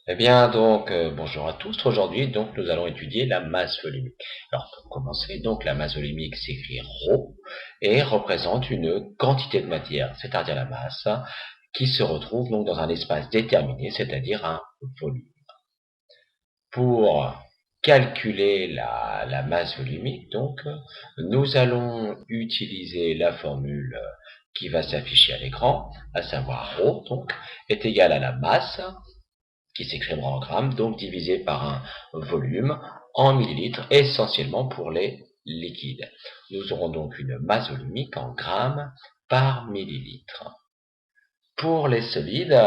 Eh bien, donc, bonjour à tous. Aujourd'hui, donc, nous allons étudier la masse volumique. Alors, pour commencer, donc, la masse volumique s'écrit ρ et représente une quantité de matière, c'est-à-dire la masse, qui se retrouve donc dans un espace déterminé, c'est-à-dire un volume. Pour calculer la masse volumique, donc, nous allons utiliser la formule qui va s'afficher à l'écran, à savoir ρ, donc, est égal à la masse qui s'écrira en grammes, donc divisé par un volume en millilitres, essentiellement pour les liquides. Nous aurons donc une masse volumique en grammes par millilitre. Pour les solides,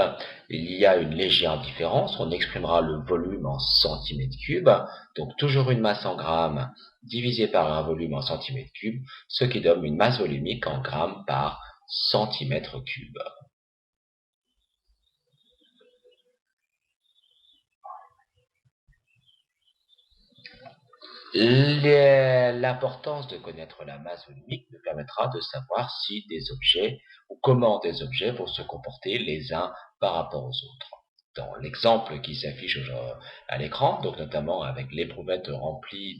il y a une légère différence. On exprimera le volume en centimètres cubes, donc toujours une masse en grammes divisé par un volume en centimètres cubes, ce qui donne une masse volumique en grammes par centimètre cube. L'importance de connaître la masse volumique nous permettra de savoir si des objets ou comment des objets vont se comporter les uns par rapport aux autres. Dans l'exemple qui s'affiche à l'écran, donc notamment avec l'éprouvette remplie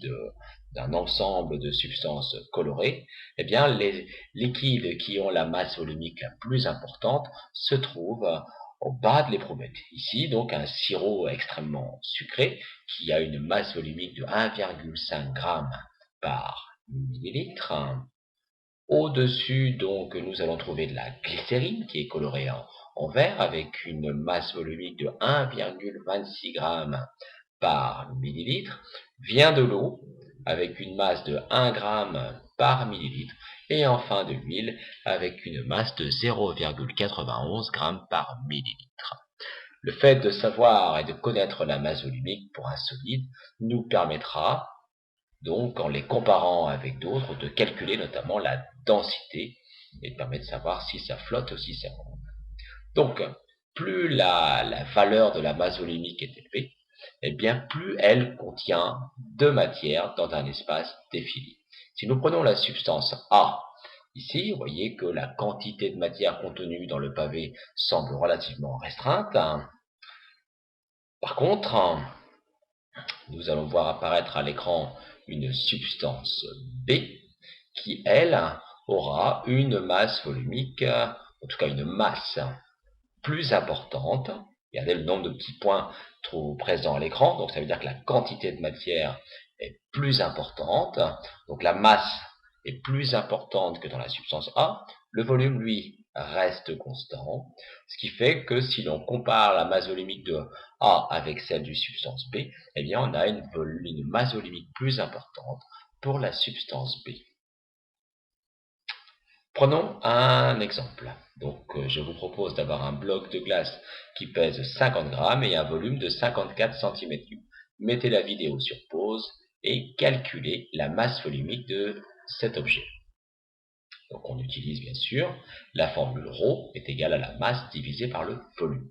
d'un ensemble de substances colorées, eh bien les liquides qui ont la masse volumique la plus importante se trouvent au bas de l'éprouvette. Ici, donc, un sirop extrêmement sucré qui a une masse volumique de 1,5 g par millilitre. Au-dessus, donc, nous allons trouver de la glycérine qui est colorée en vert avec une masse volumique de 1,26 g par millilitre. Vient de l'eau avec une masse de 1 g par millilitre. Et enfin de l'huile avec une masse de 0,91 g par millilitre. Le fait de savoir et de connaître la masse volumique pour un solide nous permettra, donc, en les comparant avec d'autres, de calculer notamment la densité et permet de savoir si ça flotte ou si ça coule. Donc, plus la valeur de la masse volumique est élevée, eh bien, plus elle contient de matière dans un espace défini. Si nous prenons la substance A, ici, vous voyez que la quantité de matière contenue dans le pavé semble relativement restreinte. Par contre, nous allons voir apparaître à l'écran une substance B qui, elle, aura une masse volumique, en tout cas une masse plus importante. Regardez le nombre de petits points présents à l'écran, donc ça veut dire que la quantité de matière est plus importante, donc la masse est plus importante que dans la substance A. Le volume, lui, reste constant, ce qui fait que si l'on compare la masse volumique de A avec celle du substance B, eh bien on a une masse volumique plus importante pour la substance B. Prenons un exemple. Donc, je vous propose d'avoir un bloc de glace qui pèse 50 grammes et un volume de 54 cm3. Mettez la vidéo sur pause et calculez la masse volumique de cet objet. Donc, on utilise bien sûr la formule ρ est égale à la masse divisée par le volume.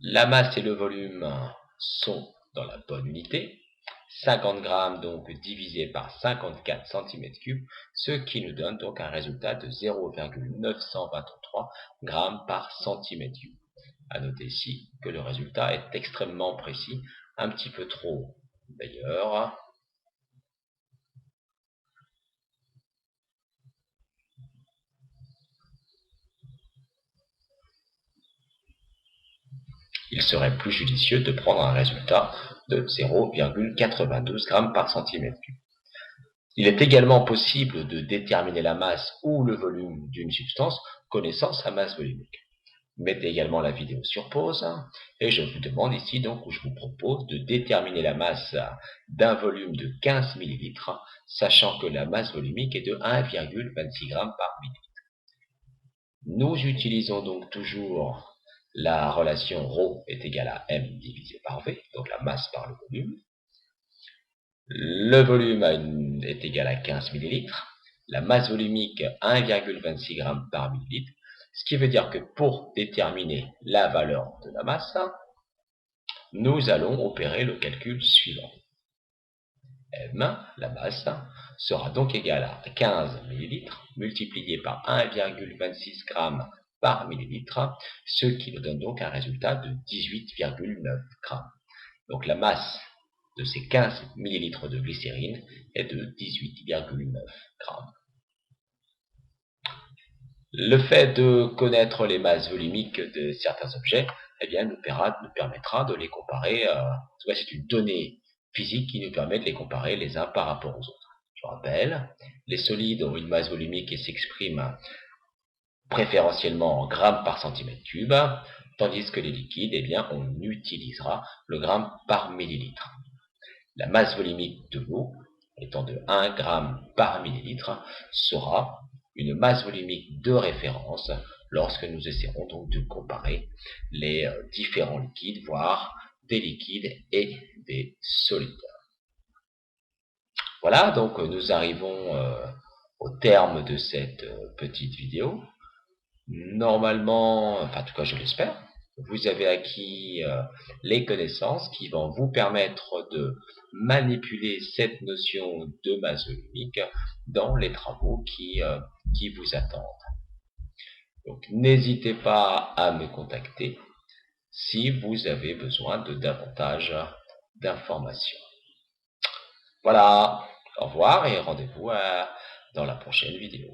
La masse et le volume sont dans la bonne unité. 50 grammes donc divisé par 54 cm3, ce qui nous donne donc un résultat de 0,923 grammes par cm3. À noter ici que le résultat est extrêmement précis, un petit peu trop d'ailleurs. Il serait plus judicieux de prendre un résultat de 0,92 grammes par cm3. Il est également possible de déterminer la masse ou le volume d'une substance connaissant sa masse volumique. Mettez également la vidéo sur pause et je vous demande ici donc où je vous propose de déterminer la masse d'un volume de 15 ml, sachant que la masse volumique est de 1,26 g par millilitre. Nous utilisons donc toujours la relation ρ est égale à m divisé par v, donc la masse par le volume. Le volume est égal à 15 ml, la masse volumique 1,26 g par millilitre, ce qui veut dire que pour déterminer la valeur de la masse, nous allons opérer le calcul suivant. M, la masse, sera donc égale à 15 ml multiplié par 1,26 g par millilitre, ce qui nous donne donc un résultat de 18,9 grammes. Donc la masse de ces 15 millilitres de glycérine est de 18,9 grammes. Le fait de connaître les masses volumiques de certains objets, eh bien, nous permettra de les comparer. C'est une donnée physique qui nous permet de les comparer les uns par rapport aux autres. Je rappelle, les solides ont une masse volumique qui s'exprime préférentiellement en grammes par centimètre cube, tandis que les liquides, eh bien, on utilisera le gramme par millilitre. La masse volumique de l'eau, étant de 1 g par millilitre, sera une masse volumique de référence lorsque nous essaierons donc de comparer les différents liquides, voire des liquides et des solides. Voilà, donc nous arrivons au terme de cette petite vidéo. Normalement, enfin en tout cas je l'espère, vous avez acquis les connaissances qui vont vous permettre de manipuler cette notion de masse volumique dans les travaux qui vous attendent. Donc n'hésitez pas à me contacter si vous avez besoin de davantage d'informations. Voilà, au revoir et rendez-vous dans la prochaine vidéo.